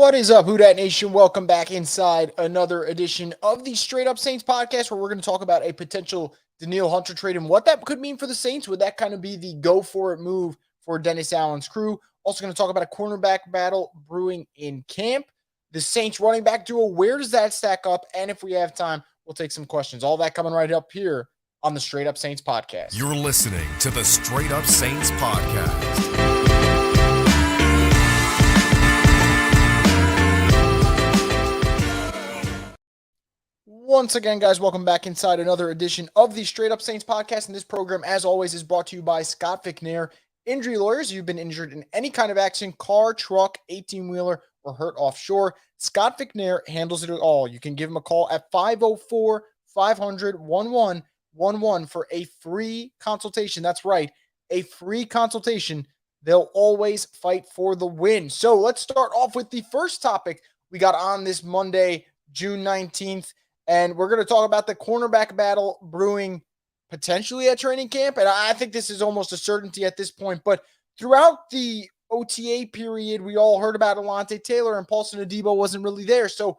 What is up, Who Dat Nation? Welcome back inside another edition of the Straight Up Saints podcast, where we're going to talk about a potential Danielle Hunter trade and what that could mean for the Saints. Would that kind of be the go for it move for Dennis Allen's crew? Also going to talk about a cornerback battle brewing in camp. The Saints running back duo, where does that stack up? And if we have time, we'll take some questions. All that coming right up here on the Straight Up Saints podcast. You're listening to the Straight Up Saints podcast. Once again, guys, welcome back inside another edition of the Straight Up Saints podcast. And this program, as always, is brought to you by Scott Ficknair Injury Lawyers. You've been injured in any kind of accident, car, truck, 18-wheeler, or hurt offshore. Scott Ficknair handles it all. You can give him a call at 504-500-1111 for a free consultation. That's right, a free consultation. They'll always fight for the win. So let's start off with the first topic we got on this Monday, June 19th. And we're going to talk about the cornerback battle brewing potentially at training camp. And I think this is almost a certainty at this point. But throughout the OTA period, we all heard about Alontae Taylor, and Paulson Adebo wasn't really there. So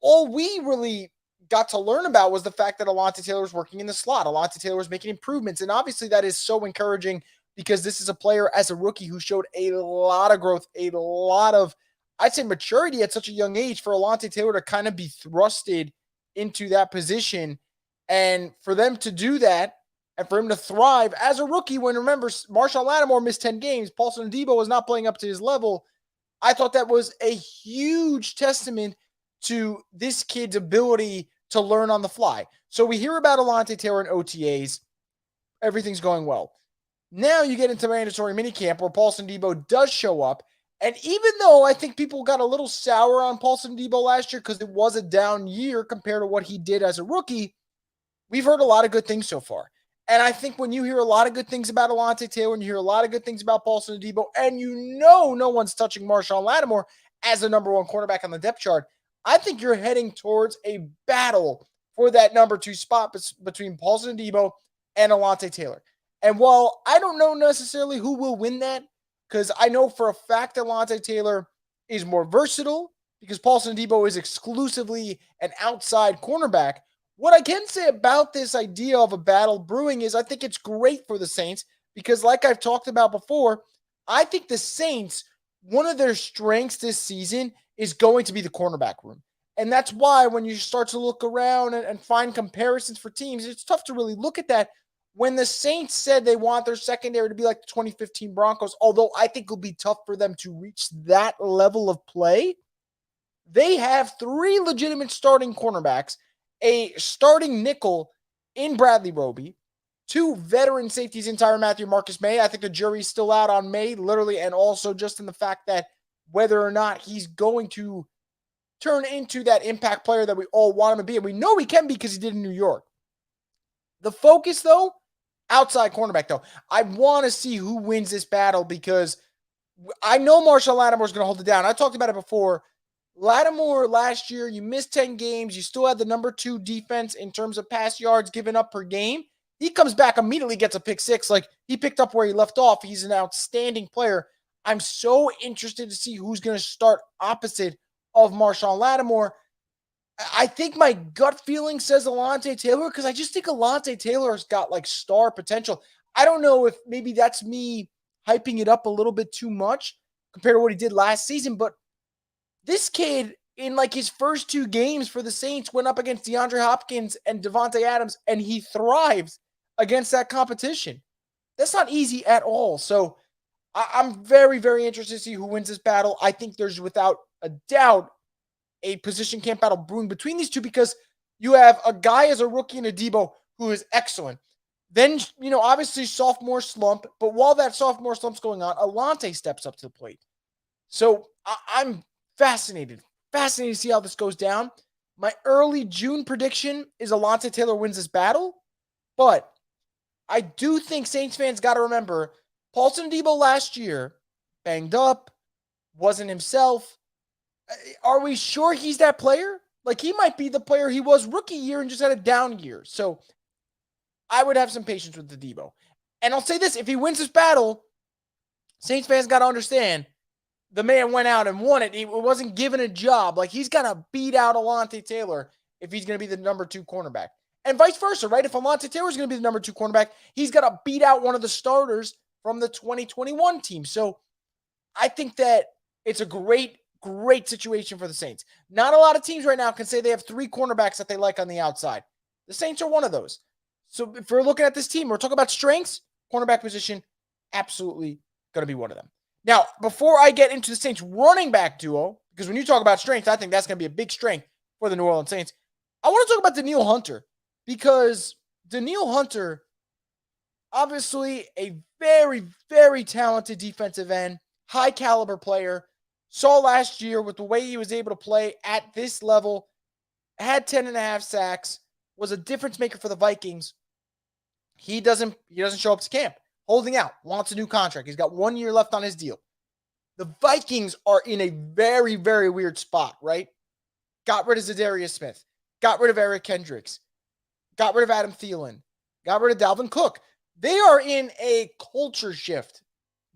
all we really got to learn about was the fact that Alontae Taylor was working in the slot. Alontae Taylor was making improvements. And obviously that is so encouraging, because this is a player as a rookie who showed a lot of growth, a lot of, I'd say, maturity at such a young age for Alontae Taylor to kind of be thrusted into that position, and for them to do that and for him to thrive as a rookie, when, remember, Marshawn Lattimore missed 10 games, Paulson Adebo was not playing up to his level. I thought that was a huge testament to this kid's ability to learn on the fly. So we hear about Alontae Taylor in OTAs. Everything's going well. Now you get into mandatory minicamp where Paulson Adebo does show up. And even though I think people got a little sour on Paulson Adebo last year because it was a down year compared to what he did as a rookie, we've heard a lot of good things so far. And I think when you hear a lot of good things about Alontae Taylor, and you hear a lot of good things about Paulson Adebo, and you know no one's touching Marshawn Lattimore as the number one cornerback on the depth chart, I think you're heading towards a battle for that number 2 spot between Paulson Adebo and Alontae Taylor. And while I don't know necessarily who will win that, because I know for a fact that Alontae Taylor is more versatile, because Paulson Adebo is exclusively an outside cornerback. What I can say about this idea of a battle brewing is I think it's great for the Saints, because like I've talked about before, I think the Saints, one of their strengths this season is going to be the cornerback room. And that's why when you start to look around and find comparisons for teams, it's tough to really look at that. When the Saints said they want their secondary to be like the 2015 Broncos, although I think it'll be tough for them to reach that level of play, they have 3 legitimate starting cornerbacks, a starting nickel in Bradley Roby, 2 veteran safeties in Tyrann Mathieu, Marcus May. I think the jury's still out on May, literally, and also just in the fact that whether or not he's going to turn into that impact player that we all want him to be. And we know he can be because he did in New York. The focus, though, outside cornerback, though. I want to see who wins this battle, because I know Marshawn Lattimore is going to hold it down. I talked about it before. Lattimore last year, you missed 10 games. You still had the number 2 defense in terms of pass yards given up per game. He comes back, immediately gets a pick 6. Like, he picked up where he left off. He's an outstanding player. I'm so interested to see who's going to start opposite of Marshawn Lattimore. I think my gut feeling says Alontae Taylor, because I just think Alontae Taylor's got like star potential. I don't know if maybe that's me hyping it up a little bit too much compared to what he did last season, but this kid in like his first 2 games for the Saints went up against DeAndre Hopkins and Devontae Adams, and he thrives against that competition. That's not easy at all. So I'm very, very interested to see who wins this battle. I think there's without a doubt a position camp battle brewing between these two, because you have a guy as a rookie in Adebo who is excellent. Then, obviously sophomore slump, but while that sophomore slump's going on, Alontae steps up to the plate. So I'm fascinated to see how this goes down. My early June prediction is Alontae Taylor wins this battle, but I do think Saints fans got to remember Paulson Adebo last year, banged up, wasn't himself. Are we sure he's that player? Like, he might be the player he was rookie year and just had a down year. So I would have some patience with Adebo. And I'll say this, if he wins this battle, Saints fans got to understand, the man went out and won it. He wasn't given a job. Like, he's going to beat out Alontae Taylor if he's going to be the number 2 cornerback. And vice versa, right? If Alontae Taylor is going to be the number 2 cornerback, he's got to beat out one of the starters from the 2021 team. So I think that it's a great situation for the Saints. Not a lot of teams right now can say they have 3 cornerbacks that they like on the outside. The Saints are one of those. So if we're looking at this team, we're talking about strengths, cornerback position, absolutely going to be one of them. Now, before I get into the Saints running back duo, because when you talk about strength, I think that's going to be a big strength for the New Orleans Saints. I want to talk about Danielle Hunter, because Danielle Hunter, obviously a very, very talented defensive end, high caliber player. Saw last year with the way he was able to play at this level, had 10.5 sacks, was a difference maker for the Vikings. He doesn't show up to camp, holding out, wants a new contract. He's got 1 year left on his deal. The Vikings are in a very, very weird spot, right? Got rid of Zadarius Smith, got rid of Eric Kendricks, got rid of Adam Thielen, got rid of Dalvin Cook. They are in a culture shift.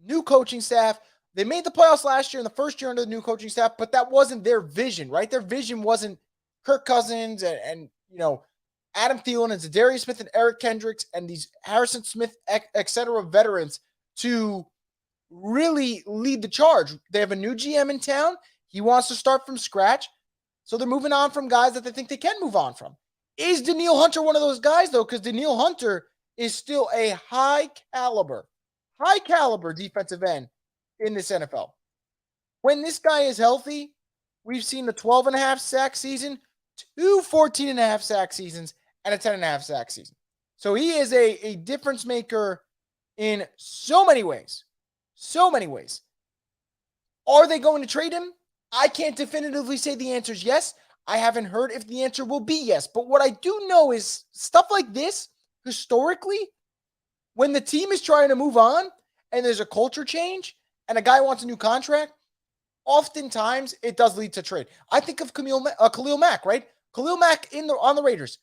New coaching staff. They made the playoffs last year in the first year under the new coaching staff, but that wasn't their vision, right? Their vision wasn't Kirk Cousins and Adam Thielen and Zadarius Smith and Eric Kendricks and these Harrison Smith, et cetera, veterans to really lead the charge. They have a new GM in town. He wants to start from scratch. So they're moving on from guys that they think they can move on from. Is Danielle Hunter one of those guys, though? Because Danielle Hunter is still a high caliber defensive end in this NFL. When this guy is healthy, we've seen the 12.5 sack season, 2 14.5 sack seasons, and a 10.5 sack season. So he is a difference maker in so many ways. So many ways. Are they going to trade him? I can't definitively say the answer is yes. I haven't heard if the answer will be yes. But what I do know is stuff like this, historically, when the team is trying to move on and there's a culture change and a guy wants a new contract, oftentimes it does lead to trade. I think of Khalil Mack, right? Khalil Mack on the Raiders.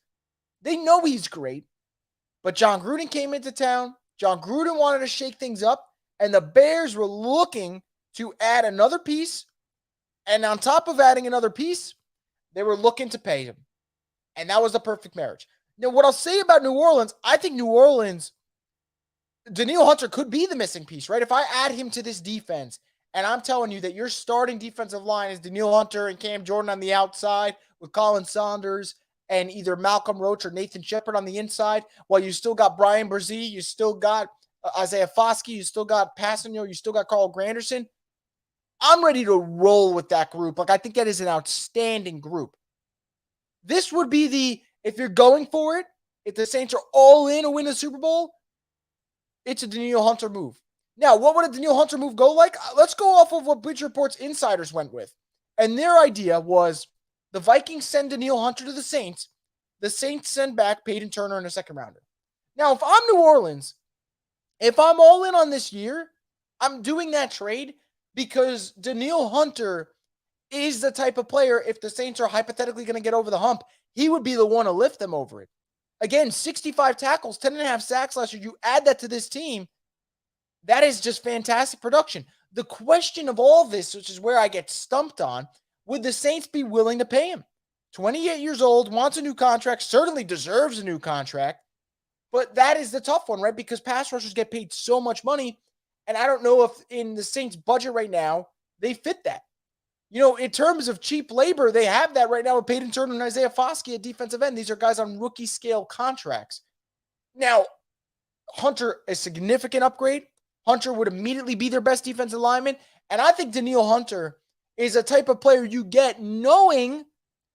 They know he's great, but John Gruden came into town. John Gruden wanted to shake things up, and the Bears were looking to add another piece. And on top of adding another piece, they were looking to pay him. And that was the perfect marriage. Now, what I'll say about New Orleans, I think New Orleans, Danielle Hunter could be the missing piece, right? If I add him to this defense, and I'm telling you that your starting defensive line is Danielle Hunter and Cam Jordan on the outside with Colin Saunders and either Malcolm Roach or Nathan Shepard on the inside, while you still got Brian Brzee, you still got Isaiah Foskey, you still got Passanio, you still got Carl Granderson. I'm ready to roll with that group. Like, I think that is an outstanding group. This would be if you're going for it, if the Saints are all in to win the Super Bowl, it's a Danielle Hunter move. Now, what would a Danielle Hunter move go like? Let's go off of what Bleacher Report's insiders went with. And their idea was the Vikings send Danielle Hunter to the Saints send back Peyton Turner in a second rounder. Now, if I'm New Orleans, if I'm all in on this year, I'm doing that trade because Danielle Hunter is the type of player, if the Saints are hypothetically going to get over the hump, he would be the one to lift them over it. Again, 65 tackles, 10.5 sacks last year. You add that to this team, that is just fantastic production. The question of all this, which is where I get stumped on, would the Saints be willing to pay him? 28 years old, wants a new contract, certainly deserves a new contract, but that is the tough one, right? Because pass rushers get paid so much money, and I don't know if in the Saints' budget right now, they fit that. In terms of cheap labor, they have that right now with Peyton Turner and Isaiah Foskey at defensive end. These are guys on rookie scale contracts. Now, Hunter, a significant upgrade. Hunter would immediately be their best defensive lineman. And I think Danielle Hunter is a type of player you get knowing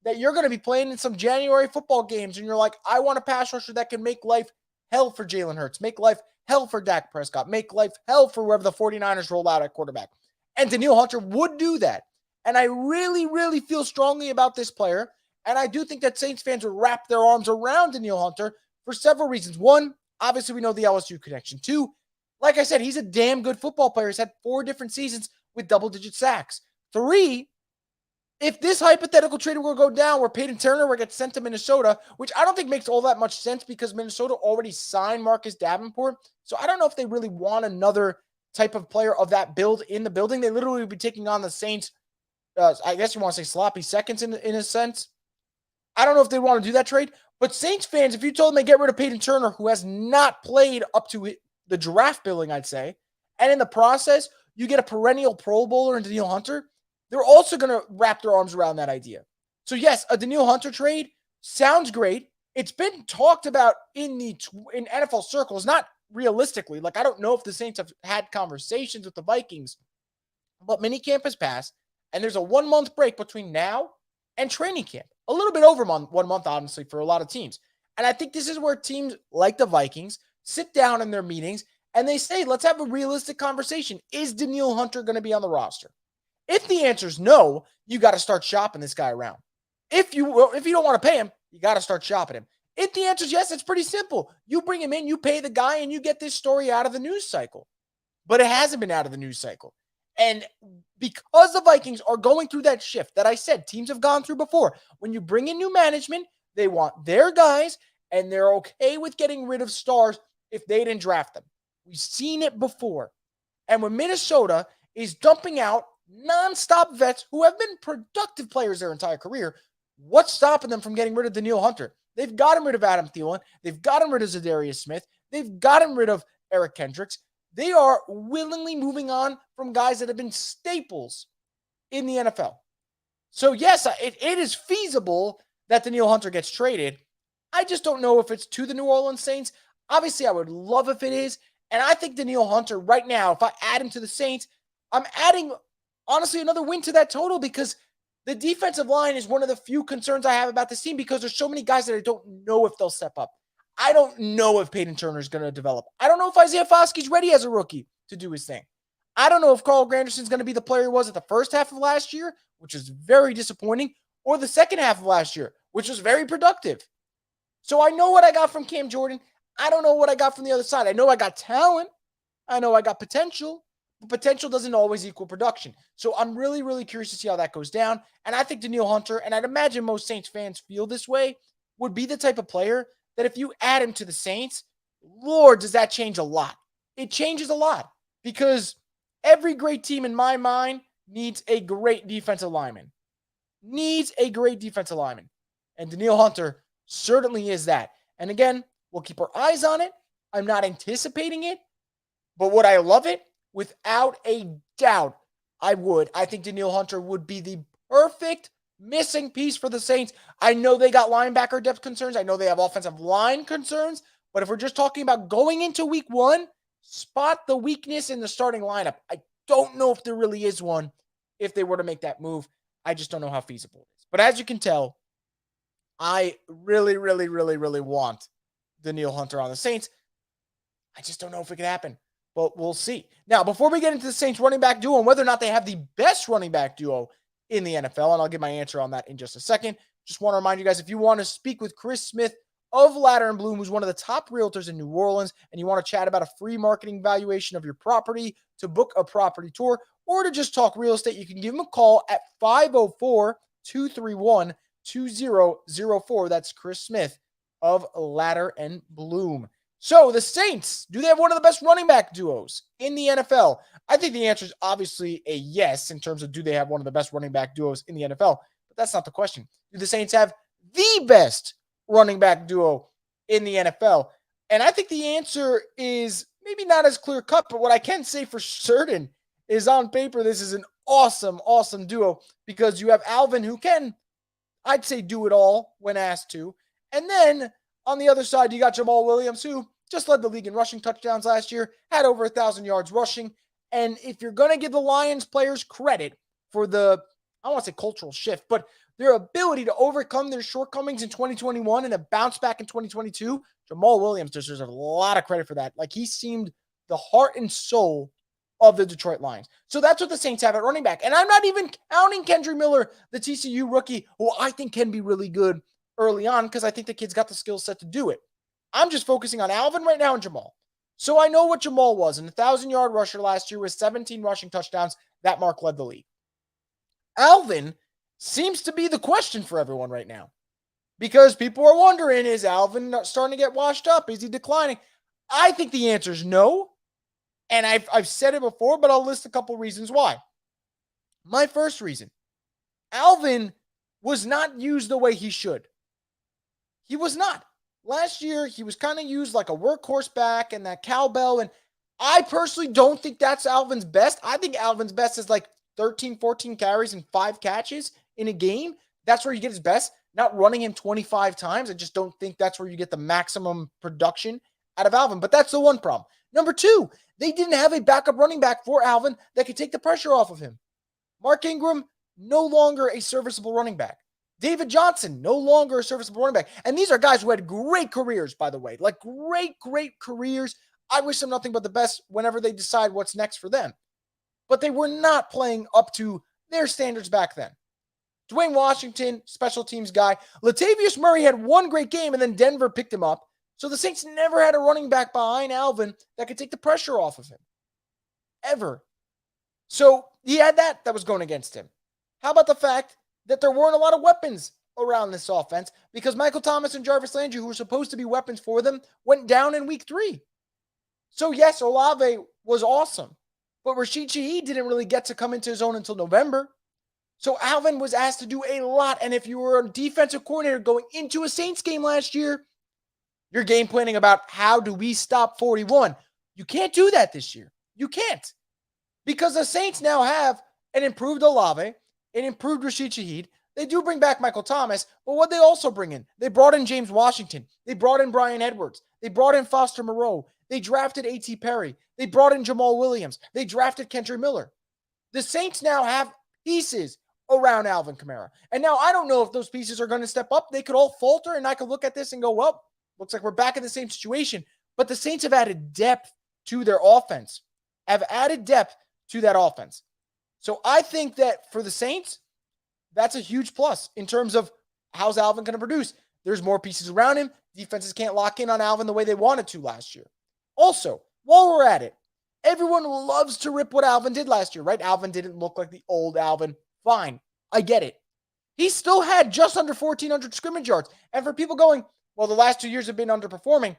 that you're going to be playing in some January football games. And you're like, I want a pass rusher that can make life hell for Jalen Hurts, make life hell for Dak Prescott, make life hell for whoever the 49ers roll out at quarterback. And Danielle Hunter would do that. And I really, really feel strongly about this player. And I do think that Saints fans would wrap their arms around Danielle Hunter for several reasons. One, obviously we know the LSU connection. Two, like I said, he's a damn good football player. He's had 4 different seasons with double-digit sacks. 3, if this hypothetical trade will go down where Peyton Turner will get sent to Minnesota, which I don't think makes all that much sense because Minnesota already signed Marcus Davenport. So I don't know if they really want another type of player of that build in the building. They literally would be taking on the Saints. I guess you want to say sloppy seconds in a sense. I don't know if they want to do that trade, but Saints fans, if you told them they get rid of Peyton Turner, who has not played up to the draft billing, I'd say, and in the process, you get a perennial Pro Bowler in Danielle Hunter, they're also going to wrap their arms around that idea. So yes, a Danielle Hunter trade sounds great. It's been talked about in NFL circles, not realistically. Like, I don't know if the Saints have had conversations with the Vikings, but minicamp has passed, and there's a 1 month break between now and training camp. A little bit over 1 month, honestly, for a lot of teams. And I think this is where teams like the Vikings sit down in their meetings and they say, let's have a realistic conversation. Is Danielle Hunter going to be on the roster? If the answer is no, you got to start shopping this guy around. If you don't want to pay him, you got to start shopping him. If the answer is yes, it's pretty simple. You bring him in, you pay the guy, and you get this story out of the news cycle. But it hasn't been out of the news cycle. And because the Vikings are going through that shift that I said teams have gone through before, when you bring in new management, they want their guys, and they're okay with getting rid of stars if they didn't draft them. We've seen it before. And when Minnesota is dumping out nonstop vets who have been productive players their entire career, what's stopping them from getting rid of Danielle Hunter? They've gotten rid of Adam Thielen. They've gotten rid of Zadarius Smith. They've gotten rid of Eric Kendricks. They are willingly moving on from guys that have been staples in the NFL. So yes, it is feasible that Danielle Hunter gets traded. I just don't know if it's to the New Orleans Saints. Obviously, I would love if it is. And I think Danielle Hunter right now, if I add him to the Saints, I'm adding, honestly, another win to that total because the defensive line is one of the few concerns I have about this team because there's so many guys that I don't know if they'll step up. I don't know if Peyton Turner is going to develop. I don't know if Isaiah Foskey's ready as a rookie to do his thing. I don't know if Carl Granderson's going to be the player he was at the first half of last year, which is very disappointing, or the second half of last year, which was very productive. So I know what I got from Cam Jordan. I don't know what I got from the other side. I know I got talent. I know I got potential. But potential doesn't always equal production. So I'm really, really curious to see how that goes down. And I think Danielle Hunter, and I'd imagine most Saints fans feel this way, would be the type of player that if you add him to the Saints, Lord, does that change a lot. It changes a lot because every great team in my mind needs a great defensive lineman. And Danielle Hunter certainly is that. And again, we'll keep our eyes on it. I'm not anticipating it, but would I love it? Without a doubt, I would. I think Danielle Hunter would be the perfect missing piece for the Saints. I know they got linebacker depth concerns. I know they have offensive line concerns. But if we're just talking about going into week one, spot the weakness in the starting lineup. I don't know if there really is one if they were to make that move. I just don't know how feasible it is. But as you can tell, I really, really, really, really want Danielle Hunter on the Saints. I just don't know if it could happen. But we'll see. Now, before we get into the Saints running back duo and whether or not they have the best running back duo in the NFL, and I'll give my answer on that in just a second, just want to remind you guys, if you want to speak with Chris Smith of Ladder and Bloom, who's one of the top realtors in New Orleans, and you want to chat about a free marketing valuation of your property, to book a property tour, or to just talk real estate, you can give him a call at 504-231-2004. That's Chris Smith of Ladder and Bloom. So the Saints, do they have one of the best running back duos in the NFL? I think the answer is obviously a yes in terms of do they have one of the best running back duos in the NFL, but that's not the question. Do the Saints have the best running back duo in the NFL? And I think the answer is maybe not as clear cut, but what I can say for certain is on paper, this is an awesome, awesome duo because you have Alvin who can, I'd say, do it all when asked to. And then on the other side, you got Jamal Williams, who just led the league in rushing touchdowns last year, had over 1,000 yards rushing. And if you're going to give the Lions players credit for the, I don't want to say cultural shift, but their ability to overcome their shortcomings in 2021 and a bounce back in 2022, Jamal Williams deserves a lot of credit for that. Like, he seemed the heart and soul of the Detroit Lions. So that's what the Saints have at running back. And I'm not even counting Kendry Miller, the TCU rookie, who I think can be really good early on because I think the kid's got the skill set to do it. I'm just focusing on Alvin right now and Jamal. So I know what Jamal was. An 1,000-yard rusher last year with 17 rushing touchdowns. That mark led the league. Alvin seems to be the question for everyone right now because people are wondering, is Alvin starting to get washed up? Is he declining? I think the answer is no. And I've said it before, but I'll list a couple reasons why. My first reason, Alvin was not used the way he should. He was not. Last year, he was kind of used like a workhorse back and that cowbell. And I personally don't think that's Alvin's best. I think Alvin's best is like 13, 14 carries and 5 catches in a game. That's where you get his best, not running him 25 times. I just don't think that's where you get the maximum production out of Alvin. But that's the one problem. Number two, they didn't have a backup running back for Alvin that could take the pressure off of him. Mark Ingram, no longer a serviceable running back. David Johnson, no longer a serviceable running back. And these are guys who had great careers, by the way, like great careers. I wish them nothing but the best whenever they decide what's next for them. But they were not playing up to their standards back then. Dwayne Washington, special teams guy. Latavius Murray had one great game, and then Denver picked him up. So the Saints never had a running back behind Alvin that could take the pressure off of him. Ever. So he had that was going against him. How about the fact that there weren't a lot of weapons around this offense because Michael Thomas and Jarvis Landry, who were supposed to be weapons for them, went down in week 3. So yes, Olave was awesome, but Rashid Shaheed didn't really get to come into his own until November. So Alvin was asked to do a lot. And if you were a defensive coordinator going into a Saints game last year, you're game planning about how do we stop 41. You can't do that this year. You can't. Because the Saints now have an improved Olave, an improved Rashid Shaheed. They do bring back Michael Thomas, but what they also bring in? They brought in James Washington. They brought in Brian Edwards. They brought in Foster Moreau. They drafted A.T. Perry. They brought in Jamal Williams. They drafted Kendra Miller. The Saints now have pieces around Alvin Kamara. And now I don't know if those pieces are going to step up. They could all falter, and I could look at this and go, well, looks like we're back in the same situation. But the Saints have added depth to their offense, have added depth to that offense. So I think that for the Saints, that's a huge plus in terms of how's Alvin going to produce. There's more pieces around him. Defenses can't lock in on Alvin the way they wanted to last year. Also, while we're at it, everyone loves to rip what Alvin did last year, right? Alvin didn't look like the old Alvin. Fine. I get it. He still had just under 1,400 scrimmage yards. And for people going, well, the last 2 years have been underperforming,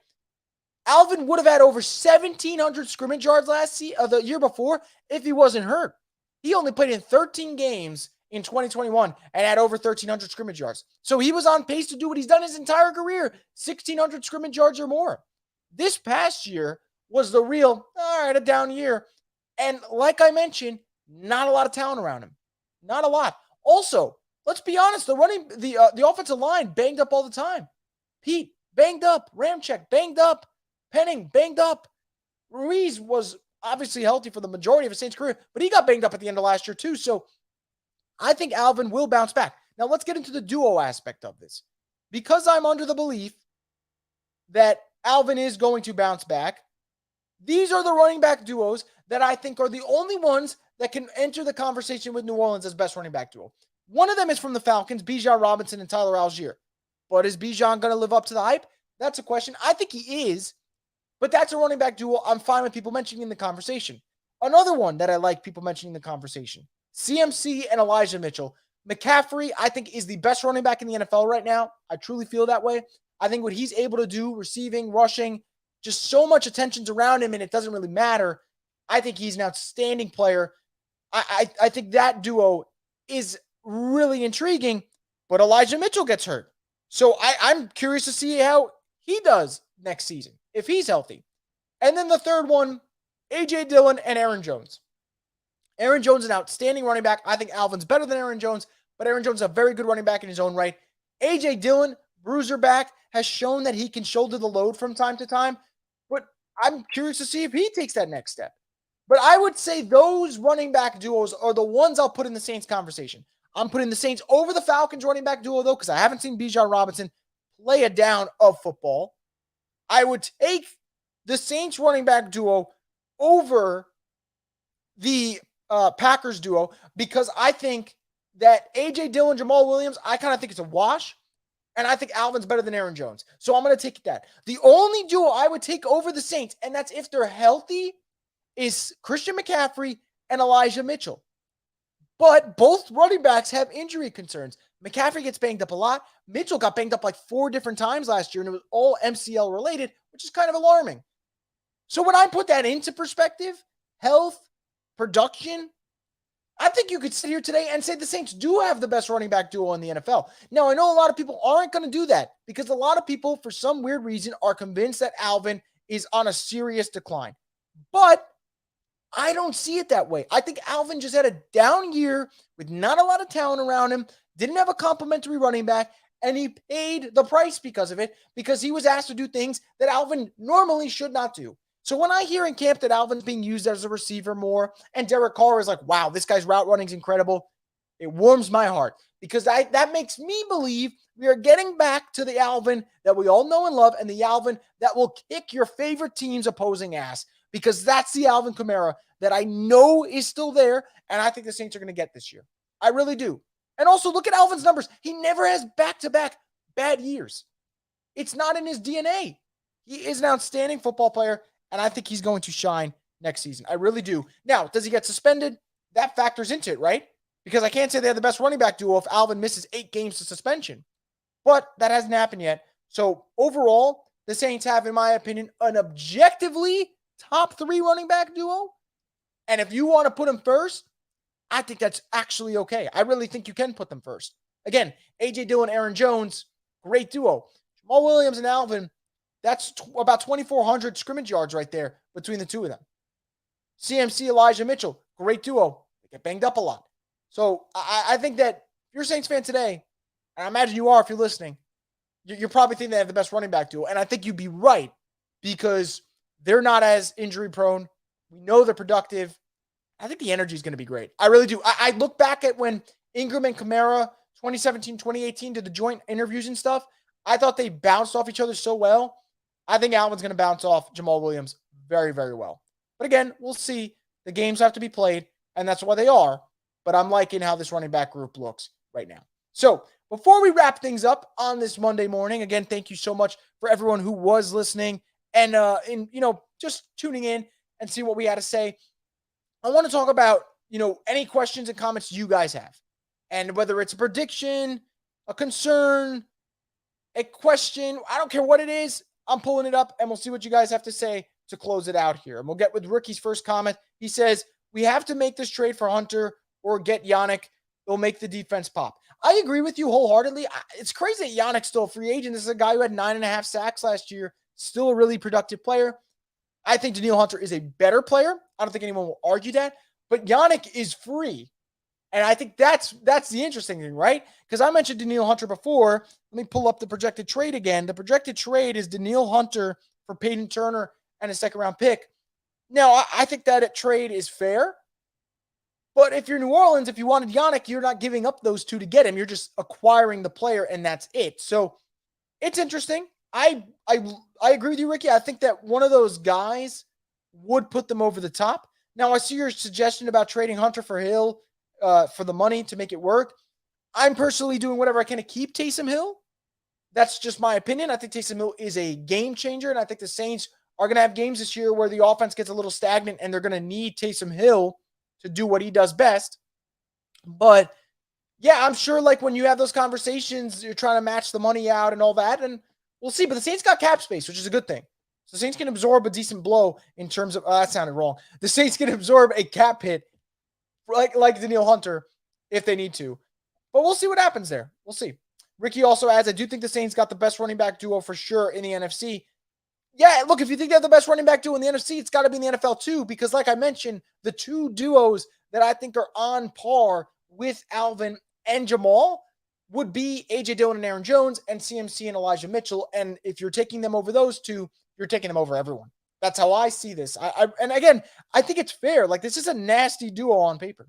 Alvin would have had over 1,700 scrimmage yards the year before if he wasn't hurt. He only played in 13 games in 2021 and had over 1,300 scrimmage yards. So he was on pace to do what he's done his entire career, 1,600 scrimmage yards or more. This past year was the real, a down year. And like I mentioned, not a lot of talent around him. Not a lot. Also, let's be honest, the offensive line banged up all the time. Pete, banged up. Ramczyk, banged up. Penning, banged up. Ruiz was obviously healthy for the majority of his Saints career, but he got banged up at the end of last year too. So I think Alvin will bounce back. Now let's get into the duo aspect of this. Because I'm under the belief that Alvin is going to bounce back, these are the running back duos that I think are the only ones that can enter the conversation with New Orleans as best running back duo. One of them is from the Falcons, Bijan Robinson and Tyler Algier. But is Bijan going to live up to the hype? That's a question. I think he is. But that's a running back duo I'm fine with people mentioning in the conversation. Another one that I like people mentioning in the conversation, CMC and Elijah Mitchell. McCaffrey, I think, is the best running back in the NFL right now. I truly feel that way. I think what he's able to do, receiving, rushing, just so much attention's around him and it doesn't really matter. I think he's an outstanding player. I think that duo is really intriguing, but Elijah Mitchell gets hurt. So I'm curious to see how he does next season, if he's healthy. And then the third one, A.J. Dillon and Aaron Jones. Aaron Jones is an outstanding running back. I think Alvin's better than Aaron Jones, but Aaron Jones is a very good running back in his own right. A.J. Dillon, bruiser back, has shown that he can shoulder the load from time to time, but I'm curious to see if he takes that next step. But I would say those running back duos are the ones I'll put in the Saints conversation. I'm putting the Saints over the Falcons running back duo, though, because I haven't seen Bijan Robinson play a down of football. I would take the Saints running back duo over the Packers duo because I think that A.J. Dillon, Jamal Williams, I kind of think it's a wash. And I think Alvin's better than Aaron Jones. So I'm going to take that. The only duo I would take over the Saints, and that's if they're healthy, is Christian McCaffrey and Elijah Mitchell. But both running backs have injury concerns. McCaffrey gets banged up a lot. Mitchell got banged up like 4 different times last year, and it was all MCL related, which is kind of alarming. So when I put that into perspective, health, production, I think you could sit here today and say the Saints do have the best running back duo in the NFL. Now, I know a lot of people aren't going to do that because a lot of people, for some weird reason, are convinced that Alvin is on a serious decline. But I don't see it that way. I think Alvin just had a down year with not a lot of talent around him, didn't have a complimentary running back, and he paid the price because of it, because he was asked to do things that Alvin normally should not do. So when I hear in camp that Alvin's being used as a receiver more, and Derek Carr is like, wow, this guy's route running is incredible, it warms my heart because that makes me believe we are getting back to the Alvin that we all know and love, and the Alvin that will kick your favorite team's opposing ass, because that's the Alvin Kamara that I know is still there, and I think the Saints are going to get this year. I really do. And also, look at Alvin's numbers. He never has back-to-back bad years. It's not in his DNA. He is an outstanding football player, and I think he's going to shine next season. I really do. Now, does he get suspended? That factors into it, right? Because I can't say they have the best running back duo if Alvin misses 8 games to suspension. But that hasn't happened yet. So overall, the Saints have, in my opinion, an objectively top 3 running back duo. And if you want to put them first, I think that's actually okay. I really think you can put them first. Again, A.J. Dillon, Aaron Jones, great duo. Jamal Williams and Alvin, that's about 2,400 scrimmage yards right there between the two of them. CMC, Elijah Mitchell, great duo. They get banged up a lot. So I think that if you're a Saints fan today, and I imagine you are if you're listening, you're probably thinking they have the best running back duo. And I think you'd be right because they're not as injury prone. We know they're productive. I think the energy is going to be great. I really do. I look back at when Ingram and Kamara, 2017, 2018, did the joint interviews and stuff. I thought they bounced off each other so well. I think Alvin's going to bounce off Jamal Williams very, very well. But again, we'll see. The games have to be played, and that's why they are. But I'm liking how this running back group looks right now. So before we wrap things up on this Monday morning, again, thank you so much for everyone who was listening and just tuning in and see what we had to say. I want to talk about, any questions and comments you guys have. And whether it's a prediction, a concern, a question, I don't care what it is, I'm pulling it up and we'll see what you guys have to say to close it out here. And we'll get with Ricky's first comment. He says, we have to make this trade for Hunter or get Yannick. It'll make the defense pop. I agree with you wholeheartedly. It's crazy that Yannick's still a free agent. This is a guy who had 9.5 sacks last year, still a really productive player. I think Danielle Hunter is a better player. I don't think anyone will argue that. But Yannick is free. And I think that's the interesting thing, right? Because I mentioned Danielle Hunter before. Let me pull up the projected trade again. The projected trade is Danielle Hunter for Peyton Turner and a second-round pick. Now, I think that trade is fair. But if you're New Orleans, if you wanted Yannick, you're not giving up those two to get him. You're just acquiring the player, and that's it. So it's interesting. I agree with you, Ricky. I think that one of those guys would put them over the top. Now, I see your suggestion about trading Hunter for Hill for the money to make it work. I'm personally doing whatever I can to keep Taysom Hill. That's just my opinion. I think Taysom Hill is a game changer, and I think the Saints are going to have games this year where the offense gets a little stagnant, and they're going to need Taysom Hill to do what he does best. But, yeah, I'm sure like when you have those conversations, you're trying to match the money out and all that, and we'll see. But the Saints got cap space, which is a good thing. So the Saints can absorb a decent blow in terms of, that sounded wrong. The Saints can absorb a cap hit like Danielle Hunter if they need to. But we'll see what happens there. We'll see. Ricky also adds, I do think the Saints got the best running back duo for sure in the NFC. Yeah, look, if you think they have the best running back duo in the NFC, it's got to be in the NFL too, because like I mentioned, the two duos that I think are on par with Alvin and Jamal would be A.J. Dillon and Aaron Jones and CMC and Elijah Mitchell. And if you're taking them over those two, you're taking them over everyone. That's how I see this. And again, I think it's fair. Like, this is a nasty duo on paper.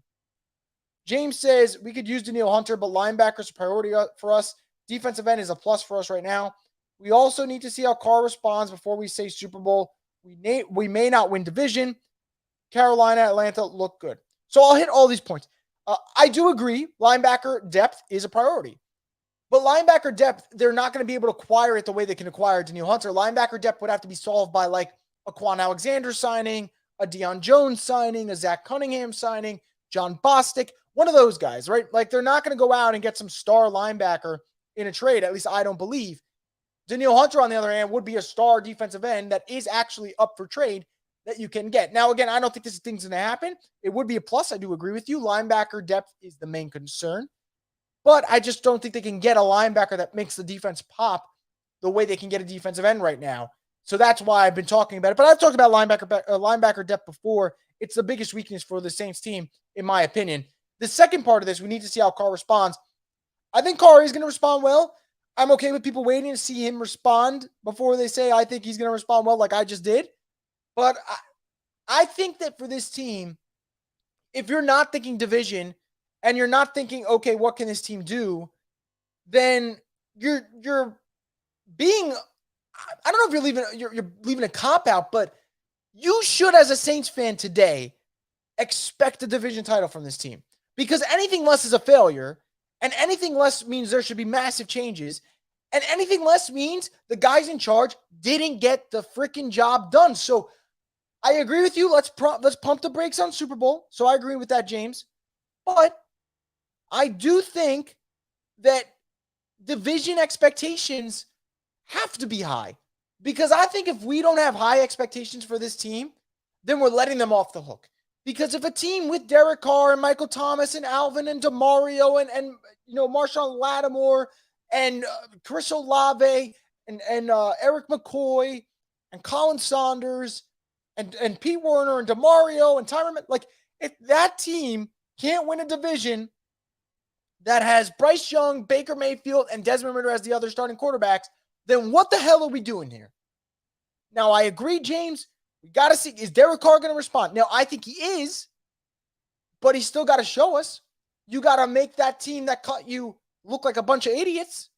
James says, we could use Danielle Hunter, but linebackers a priority for us. Defensive end is a plus for us right now. We also need to see how Carr responds before we say Super Bowl. We may not win division. Carolina, Atlanta look good. So I'll hit all these points. I do agree. Linebacker depth is a priority. But linebacker depth, they're not going to be able to acquire it the way they can acquire Danielle Hunter. Linebacker depth would have to be solved by like a Quan Alexander signing, a Deion Jones signing, a Zach Cunningham signing, John Bostic, one of those guys, right? Like, they're not going to go out and get some star linebacker in a trade. At least I don't believe. Danielle Hunter, on the other hand, would be a star defensive end that is actually up for trade that you can get. Now, again, I don't think this thing's going to happen. It would be a plus. I do agree with you. Linebacker depth is the main concern. But I just don't think they can get a linebacker that makes the defense pop the way they can get a defensive end right now. So that's why I've been talking about it. But I've talked about linebacker depth before. It's the biggest weakness for the Saints team, in my opinion. The second part of this, we need to see how Carr responds. I think Carr is going to respond well. I'm okay with people waiting to see him respond before they say, I think he's going to respond well like I just did. But I think that for this team, if you're not thinking division and you're not thinking, okay, what can this team do? Then you're being, I don't know if you're leaving a cop out, but you should, as a Saints fan today, expect a division title from this team, because anything less is a failure, and anything less means there should be massive changes, and anything less means the guys in charge didn't get the freaking job done. So I agree with you. Let's pump the brakes on Super Bowl. So I agree with that, James. But I do think that division expectations have to be high, because I think if we don't have high expectations for this team, then we're letting them off the hook. Because if a team with Derek Carr and Michael Thomas and Alvin and DeMario and Marshawn Lattimore and Chris Olave and Eric McCoy and Colin Saunders and Pete Werner and DeMario and Tyron, like, if that team can't win a division that has Bryce Young, Baker Mayfield, and Desmond Ridder as the other starting quarterbacks, then what the hell are we doing here? Now, I agree, James. We got to see, is Derek Carr going to respond? Now, I think he is, but he's still got to show us. You got to make that team that cut you look like a bunch of idiots.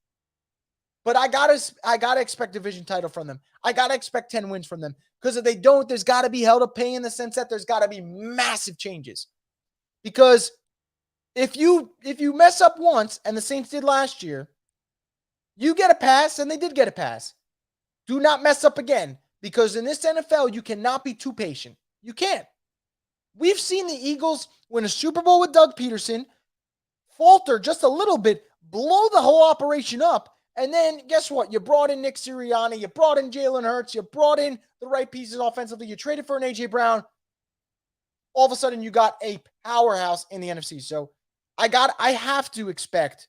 But I gotta expect a division title from them. I gotta expect 10 wins from them. Because if they don't, there's got to be hell to pay, in the sense that there's got to be massive changes. Because if you mess up once, and the Saints did last year, you get a pass, and they did get a pass. Do not mess up again. Because in this NFL, you cannot be too patient. You can't. We've seen the Eagles win a Super Bowl with Doug Peterson, falter just a little bit, blow the whole operation up, and then guess what? You brought in Nick Sirianni, you brought in Jalen Hurts, you brought in the right pieces offensively, you traded for an A.J. Brown. All of a sudden, you got a powerhouse in the NFC. So I have to expect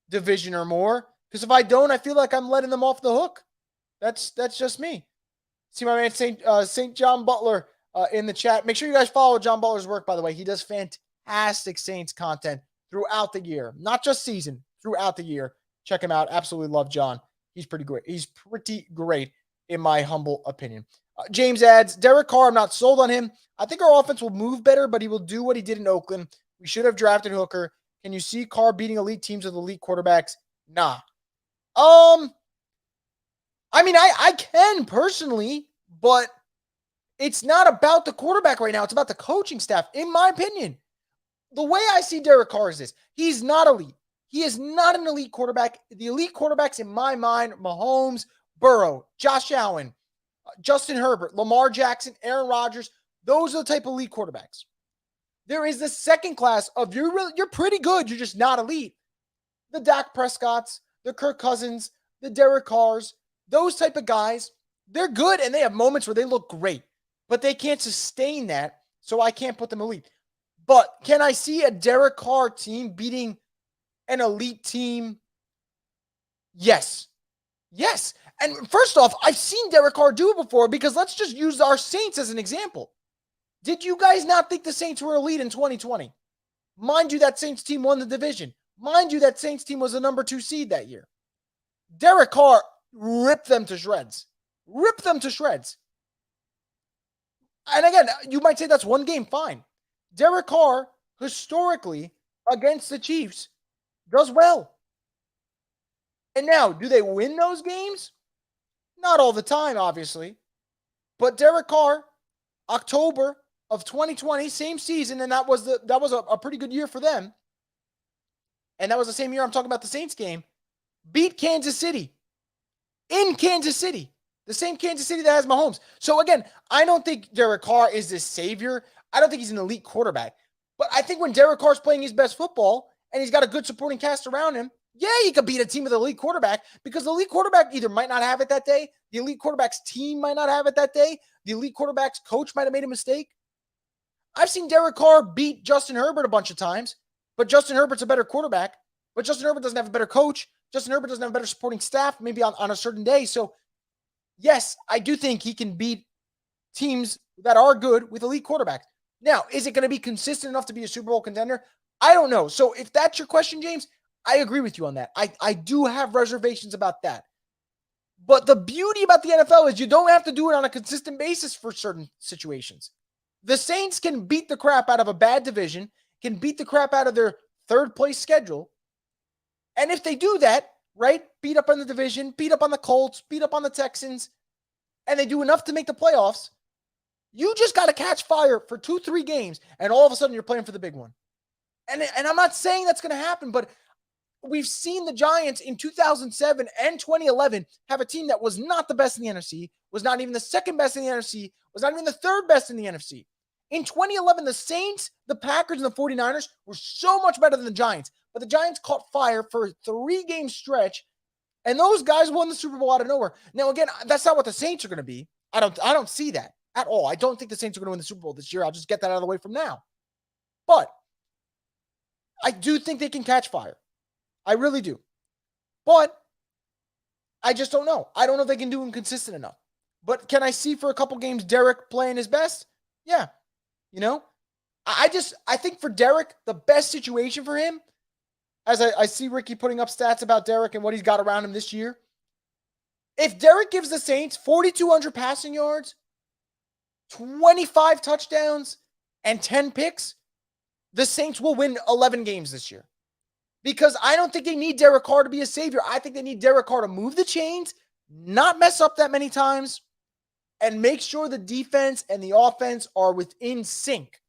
division or more, because if I don't, I feel like I'm letting them off the hook. That's just me. See my man St. John Butler in the chat. Make sure you guys follow John Butler's work, by the way. He does fantastic Saints content throughout the year, not just season, throughout the year. Check him out. Absolutely love John. He's pretty great. He's pretty great, in my humble opinion. James adds, Derek Carr, I'm not sold on him. I think our offense will move better, but he will do what he did in Oakland. We should have drafted Hooker. Can you see Carr beating elite teams with elite quarterbacks? Nah. I mean, I can personally, but it's not about the quarterback right now. It's about the coaching staff, in my opinion. The way I see Derek Carr is this. He's not elite. He is not an elite quarterback. The elite quarterbacks, in my mind, Mahomes, Burrow, Josh Allen, Justin Herbert, Lamar Jackson, Aaron Rodgers. Those are the type of elite quarterbacks. There is the second class of you're pretty good. You're just not elite. The Dak Prescotts, the Kirk Cousins, the Derek Carrs, those type of guys, they're good and they have moments where they look great, but they can't sustain that, so I can't put them elite. But can I see a Derek Carr team beating an elite team? Yes. Yes. And first off, I've seen Derek Carr do it before, because let's just use our Saints as an example. Did you guys not think the Saints were elite in 2020? Mind you, that Saints team won the division. Mind you, that Saints team was the number 2 seed that year. Derek Carr ripped them to shreds. Ripped them to shreds. And again, you might say that's one game, fine. Derek Carr, historically, against the Chiefs, does well. And now, do they win those games? Not all the time, obviously. But Derek Carr, October of 2020, same season, and that was a pretty good year for them. And that was the same year I'm talking about the Saints game. Beat Kansas City. In Kansas City. The same Kansas City that has Mahomes. So again, I don't think Derek Carr is this savior. I don't think he's an elite quarterback. But I think when Derek Carr's playing his best football and he's got a good supporting cast around him, Yeah, you could beat a team with an elite quarterback because the elite quarterback either might not have it that day, the elite quarterback's team might not have it that day, the elite quarterback's coach might have made a mistake. I've seen Derek Carr beat Justin Herbert a bunch of times, but Justin Herbert's a better quarterback, but Justin Herbert doesn't have a better coach. Justin Herbert doesn't have a better supporting staff, maybe on a certain day. So, yes, I do think he can beat teams that are good with elite quarterbacks. Now, is it going to be consistent enough to be a Super Bowl contender? I don't know. So, if that's your question, James, I agree with you on that. I do have reservations about that. But the beauty about the NFL is you don't have to do it on a consistent basis for certain situations. The Saints can beat the crap out of a bad division, can beat the crap out of their third place schedule. And if they do that, right, beat up on the division, beat up on the Colts, beat up on the Texans, and they do enough to make the playoffs, you just got to catch fire for 2-3 games, and all of a sudden you're playing for the big one. And I'm not saying that's going to happen, but we've seen the Giants in 2007 and 2011 have a team that was not the best in the NFC, was not even the second best in the NFC, was not even the third best in the NFC. In 2011, the Saints, the Packers, and the 49ers were so much better than the Giants, but the Giants caught fire for a 3-game stretch, and those guys won the Super Bowl out of nowhere. Now, again, that's not what the Saints are going to be. I don't see that at all. I don't think the Saints are going to win the Super Bowl this year. I'll just get that out of the way from now. But I do think they can catch fire. I really do. But I just don't know. I don't know if they can do it consistent enough. But can I see for a couple games Derek playing his best? Yeah. You know, I think for Derek, the best situation for him, as I see Ricky putting up stats about Derek and what he's got around him this year, if Derek gives the Saints 4,200 passing yards, 25 touchdowns, and 10 picks, the Saints will win 11 games this year. Because I don't think they need Derek Carr to be a savior. I think they need Derek Carr to move the chains, not mess up that many times, and make sure the defense and the offense are within sync.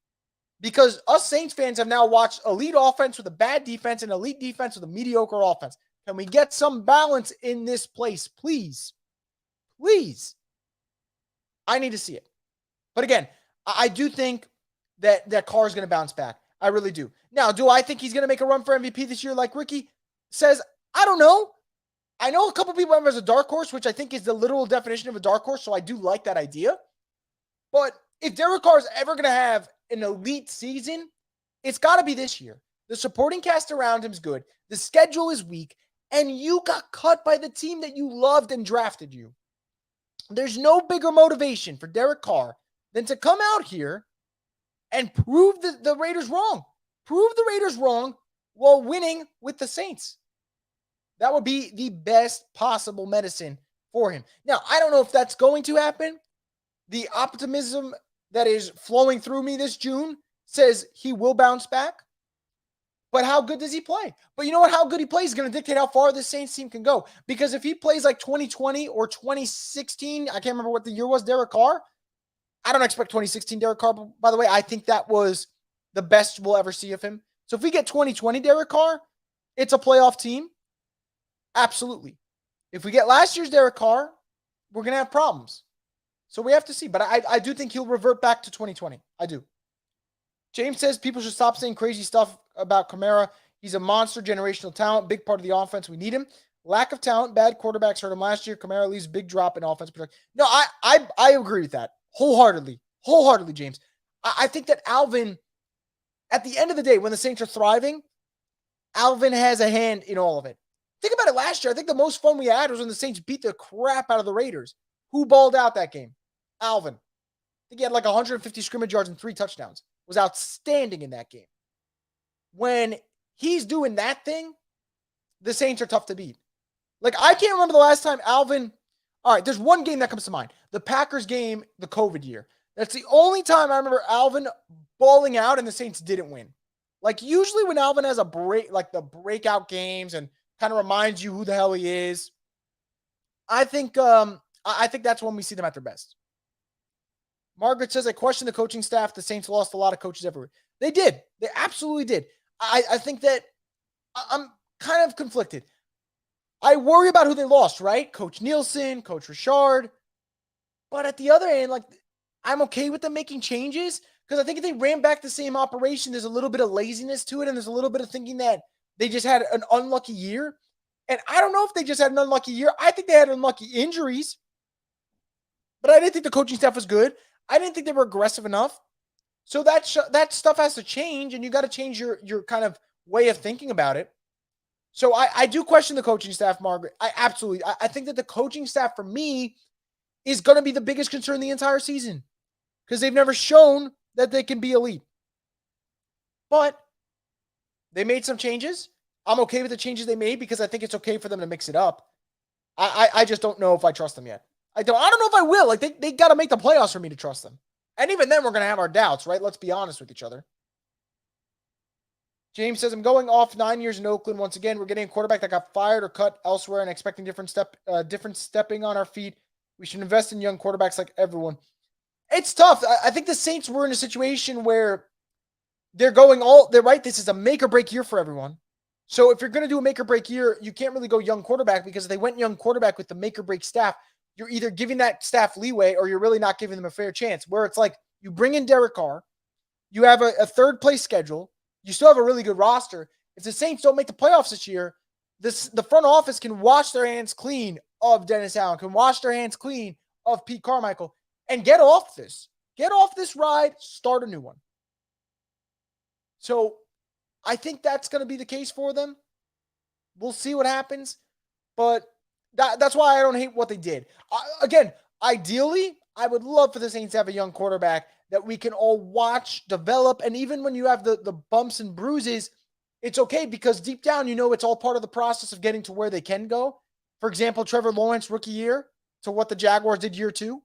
Because us Saints fans have now watched elite offense with a bad defense and elite defense with a mediocre offense. Can we get some balance in this place, please? Please. I need to see it. But again, I do think that Carr is going to bounce back. I really do. Now, do I think he's going to make a run for MVP this year like Ricky says? I don't know. I know a couple people have him as a dark horse, which I think is the literal definition of a dark horse, so I do like that idea. But if Derek Carr is ever going to have an elite season, it's got to be this year. The supporting cast around him is good. The schedule is weak, and you got cut by the team that you loved and drafted you. There's no bigger motivation for Derek Carr than to come out here and prove the Raiders wrong. Prove the Raiders wrong while winning with the Saints. That would be the best possible medicine for him. Now, I don't know if that's going to happen. The optimism that is flowing through me this June says he will bounce back. But how good does he play? But you know what? How good he plays is going to dictate how far the Saints team can go. Because if he plays like 2020 or 2016, I can't remember what the year was, Derek Carr. I don't expect 2016 Derek Carr, by the way. I think that was the best we'll ever see of him. So if we get 2020 Derek Carr, it's a playoff team. Absolutely. If we get last year's Derek Carr, we're going to have problems. So we have to see. But I do think he'll revert back to 2020. I do. James says people should stop saying crazy stuff about Kamara. He's a monster generational talent, big part of the offense. We need him. Lack of talent, bad quarterbacks hurt him last year. Kamara leaves big drop in offense production. No, I agree with that wholeheartedly, James. I think that Alvin, at the end of the day, when the Saints are thriving, Alvin has a hand in all of it. Think about it last year. I think the most fun we had was when the Saints beat the crap out of the Raiders. Who balled out that game? Alvin. I think he had like 150 scrimmage yards and 3 touchdowns. Was outstanding in that game. When he's doing that thing, the Saints are tough to beat. Like, I can't remember the last time Alvin... All right, there's one game that comes to mind. The Packers game, the COVID year. That's the only time I remember Alvin balling out and the Saints didn't win. Like, usually when Alvin has a break, like the breakout games and kind of reminds you who the hell he is, I think that's when we see them at their best. Margaret says, I question the coaching staff. The Saints lost a lot of coaches everywhere. They did. They absolutely did. I think that I'm kind of conflicted. I worry about who they lost, right? Coach Nielsen, Coach Richard. But at the other end, like, I'm okay with them making changes because I think if they ran back the same operation, there's a little bit of laziness to it, and there's a little bit of thinking that they just had an unlucky year. And I don't know if they just had an unlucky year. I think they had unlucky injuries. But I didn't think the coaching staff was good. I didn't think they were aggressive enough. So that stuff has to change, and you got to change your kind of way of thinking about it. So I do question the coaching staff, Margaret. I think that the coaching staff for me is going to be the biggest concern the entire season because they've never shown that they can be elite. But they made some changes. I'm okay with the changes they made because I think it's okay for them to mix it up. I just don't know if I trust them yet. I don't know if I will. Like they got to make the playoffs for me to trust them. And even then, we're going to have our doubts, right? Let's be honest with each other. James says, I'm going off 9 years in Oakland. Once again, we're getting a quarterback that got fired or cut elsewhere and expecting different stepping on our feet. We should invest in young quarterbacks like everyone. It's tough. I think the Saints were in a situation where they're right. This is a make or break year for everyone. So if you're going to do a make or break year, you can't really go young quarterback because if they went young quarterback with the make or break staff, you're either giving that staff leeway or you're really not giving them a fair chance. Where it's like you bring in Derek Carr, you have a third place schedule, you still have a really good roster. If the Saints don't make the playoffs this year, the front office can wash their hands clean of Dennis Allen, can wash their hands clean of Pete Carmichael, and get off this. Get off this ride, start a new one. So I think that's going to be the case for them. We'll see what happens. But that's why I don't hate what they did. Again, ideally, I would love for the Saints to have a young quarterback that we can all watch, develop, and even when you have the bumps and bruises, it's okay because deep down, it's all part of the process of getting to where they can go. For example, Trevor Lawrence, rookie year, to what the Jaguars did year 2.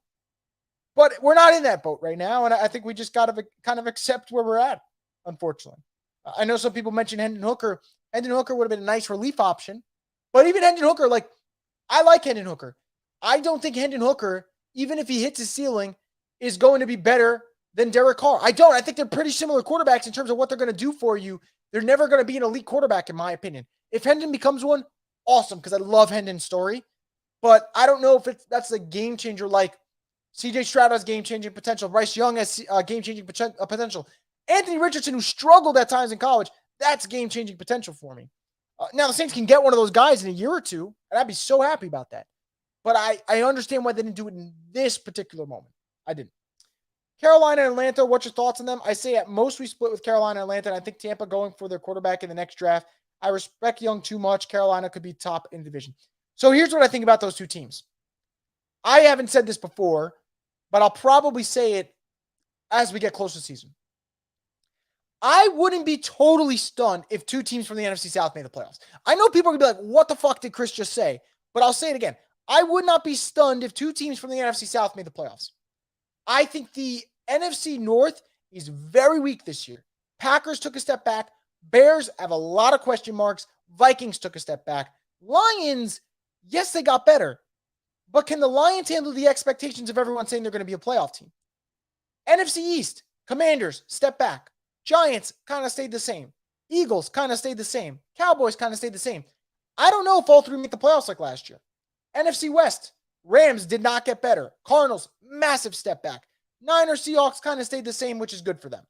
But we're not in that boat right now, and I think we just got to kind of accept where we're at, unfortunately. I know some people mentioned Hendon Hooker. Hendon Hooker would have been a nice relief option. But even Hendon Hooker, I like Hendon Hooker. I don't think Hendon Hooker, even if he hits his ceiling, is going to be better than Derek Carr. I don't. I think they're pretty similar quarterbacks in terms of what they're going to do for you. They're never going to be an elite quarterback, in my opinion. If Hendon becomes one, awesome, because I love Hendon's story. But I don't know if that's a game changer like C.J. Stroud has game-changing potential. Bryce Young has game-changing potential. Anthony Richardson, who struggled at times in college, that's game-changing potential for me. Now, the Saints can get one of those guys in a year or two, and I'd be so happy about that. But I understand why they didn't do it in this particular moment. I didn't. Carolina and Atlanta, what's your thoughts on them? I say at most we split with Carolina and Atlanta, and I think Tampa going for their quarterback in the next draft. I respect Young too much. Carolina could be top in the division. So here's what I think about those two teams. I haven't said this before, but I'll probably say it as we get close to the season. I wouldn't be totally stunned if two teams from the NFC South made the playoffs. I know people are going to be like, what the fuck did Chris just say? But I'll say it again. I would not be stunned if two teams from the NFC South made the playoffs. I think the NFC North is very weak this year. Packers took a step back. Bears have a lot of question marks. Vikings took a step back. Lions, yes, they got better. But can the Lions handle the expectations of everyone saying they're going to be a playoff team? NFC East, Commanders, step back. Giants kind of stayed the same. Eagles kind of stayed the same. Cowboys kind of stayed the same. I don't know if all three make the playoffs like last year. NFC West, Rams did not get better. Cardinals, massive step back. Niners, Seahawks kind of stayed the same, which is good for them.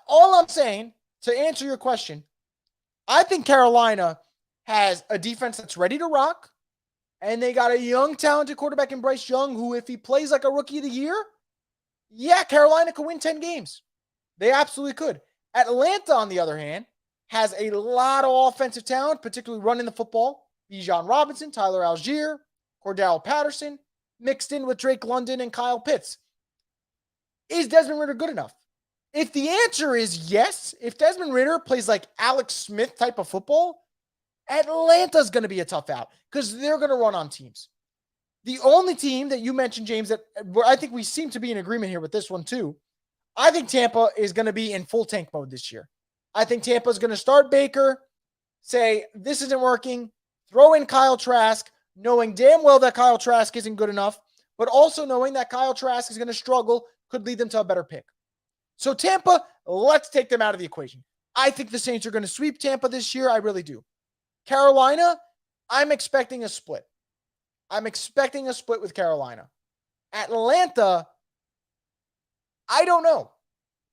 All I'm saying, to answer your question, I think Carolina has a defense that's ready to rock, and they got a young, talented quarterback in Bryce Young, who, if he plays like a rookie of the year, yeah, Carolina could win 10 games. They absolutely could. Atlanta, on the other hand, has a lot of offensive talent, particularly running the football. Bijan Robinson, Tyler Algier, Cordell Patterson, mixed in with Drake London and Kyle Pitts. Is Desmond Ridder good enough? If the answer is yes, if Desmond Ridder plays like Alex Smith type of football, Atlanta's going to be a tough out because they're going to run on teams. The only team that you mentioned, James, that I think we seem to be in agreement here with this one too. I think Tampa is going to be in full tank mode this year. I think Tampa is going to start Baker, say, this isn't working, throw in Kyle Trask, knowing damn well that Kyle Trask isn't good enough, but also knowing that Kyle Trask is going to struggle, could lead them to a better pick. So Tampa, let's take them out of the equation. I think the Saints are going to sweep Tampa this year. I really do. Carolina, I'm expecting a split. I'm expecting a split with Carolina. Atlanta, I don't know.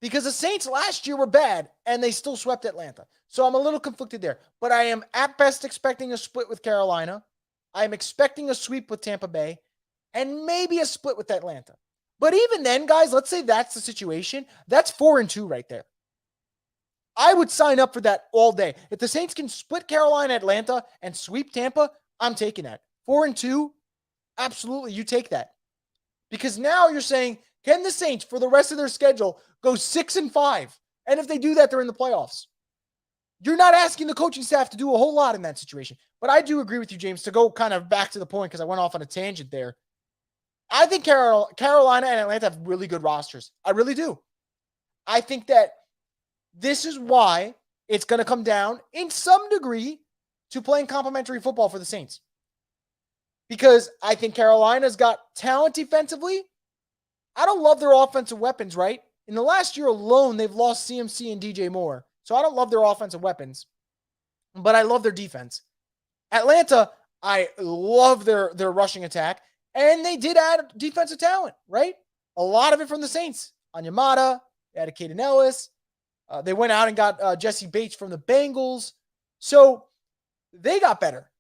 because the Saints last year were bad and they still swept Atlanta. So I'm a little conflicted there. But I am at best expecting a split with Carolina. I am expecting a sweep with Tampa Bay and maybe a split with Atlanta. But even then, guys, let's say that's the situation. That's 4-2 right there. I would sign up for that all day. If the Saints can split Carolina, Atlanta, and sweep Tampa, I'm taking that. 4-2, absolutely, you take that. Because now you're saying, can the Saints, for the rest of their schedule, go 6-5? And if they do that, they're in the playoffs. You're not asking the coaching staff to do a whole lot in that situation. But I do agree with you, James, to go kind of back to the point because I went off on a tangent there. I think Carolina and Atlanta have really good rosters. I really do. I think that this is why it's going to come down in some degree to playing complementary football for the Saints. Because I think Carolina's got talent defensively. I don't love their offensive weapons, right? In the last year alone, they've lost CMC and DJ Moore. So I don't love their offensive weapons, but I love their defense. Atlanta, I love their rushing attack, and they did add defensive talent, right? A lot of it from the Saints. Onyemata, they added Caden Ellis. They went out and got Jesse Bates from the Bengals. So they got better.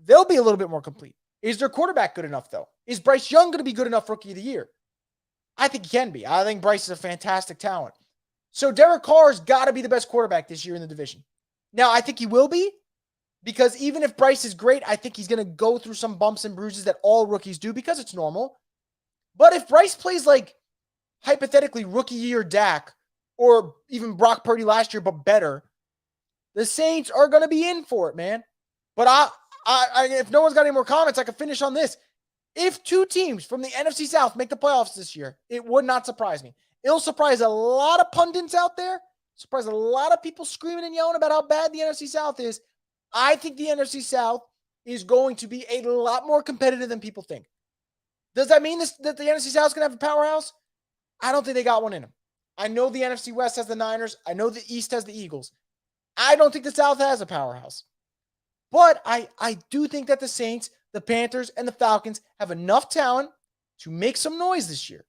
They'll be a little bit more complete. Is their quarterback good enough, though? Is Bryce Young going to be good enough Rookie of the Year? I think he can be. I think Bryce is a fantastic talent. So Derek Carr's got to be the best quarterback this year in the division. Now, I think he will be, because even if Bryce is great, I think he's going to go through some bumps and bruises that all rookies do because it's normal. But if Bryce plays like, hypothetically, Rookie Year Dak, or even Brock Purdy last year, but better, the Saints are going to be in for it, man. But I if no one's got any more comments, I can finish on this. If two teams from the NFC South make the playoffs this year, it would not surprise me. It'll surprise a lot of pundits out there, surprise a lot of people screaming and yelling about how bad the NFC South is. I think the NFC South is going to be a lot more competitive than people think. Does that mean that the NFC South is going to have a powerhouse? I don't think they got one in them. I know the NFC West has the Niners. I know the East has the Eagles. I don't think the South has a powerhouse. But I do think that the Saints, the Panthers, and the Falcons have enough talent to make some noise this year.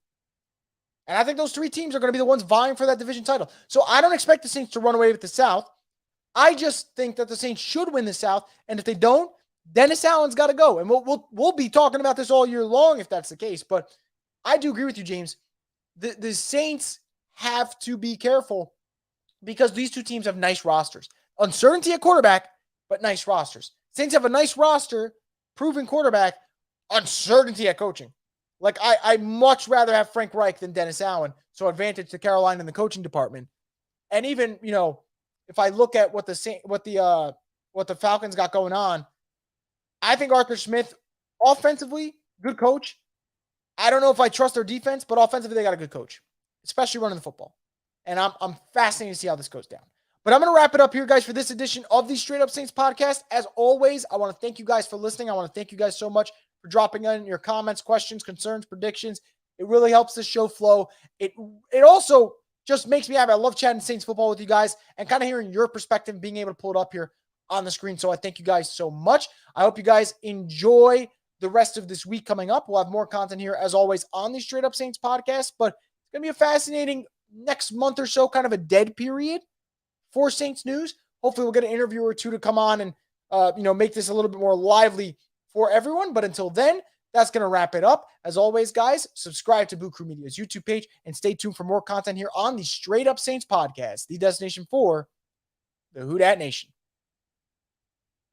And I think those three teams are going to be the ones vying for that division title. So I don't expect the Saints to run away with the South. I just think that the Saints should win the South. And if they don't, Dennis Allen's got to go. And we'll be talking about this all year long if that's the case. But I do agree with you, James. The Saints have to be careful because these two teams have nice rosters. Uncertainty at quarterback, but nice rosters. Saints have a nice roster, proven quarterback, uncertainty at coaching. Like, I'd much rather have Frank Reich than Dennis Allen. So advantage to Carolina in the coaching department. And even, if I look at what the Falcons got going on, I think Arthur Smith, offensively, good coach. I don't know if I trust their defense, but offensively, they got a good coach, especially running the football. And I'm fascinated to see how this goes down. But I'm going to wrap it up here, guys, for this edition of the Straight Up Saints podcast. As always, I want to thank you guys for listening. I want to thank you guys so much for dropping in your comments, questions, concerns, predictions. It really helps the show flow. It also just makes me happy. I love chatting Saints football with you guys and kind of hearing your perspective and being able to pull it up here on the screen. So I thank you guys so much. I hope you guys enjoy the rest of this week coming up. We'll have more content here, as always, on the Straight Up Saints podcast. But it's going to be a fascinating next month or so, kind of a dead period for Saints news. Hopefully we'll get an interview or two to come on and, make this a little bit more lively for everyone. But until then, that's going to wrap it up. As always, guys, subscribe to Boo Crew Media's YouTube page and stay tuned for more content here on the Straight Up Saints podcast, the destination for the Who Dat Nation.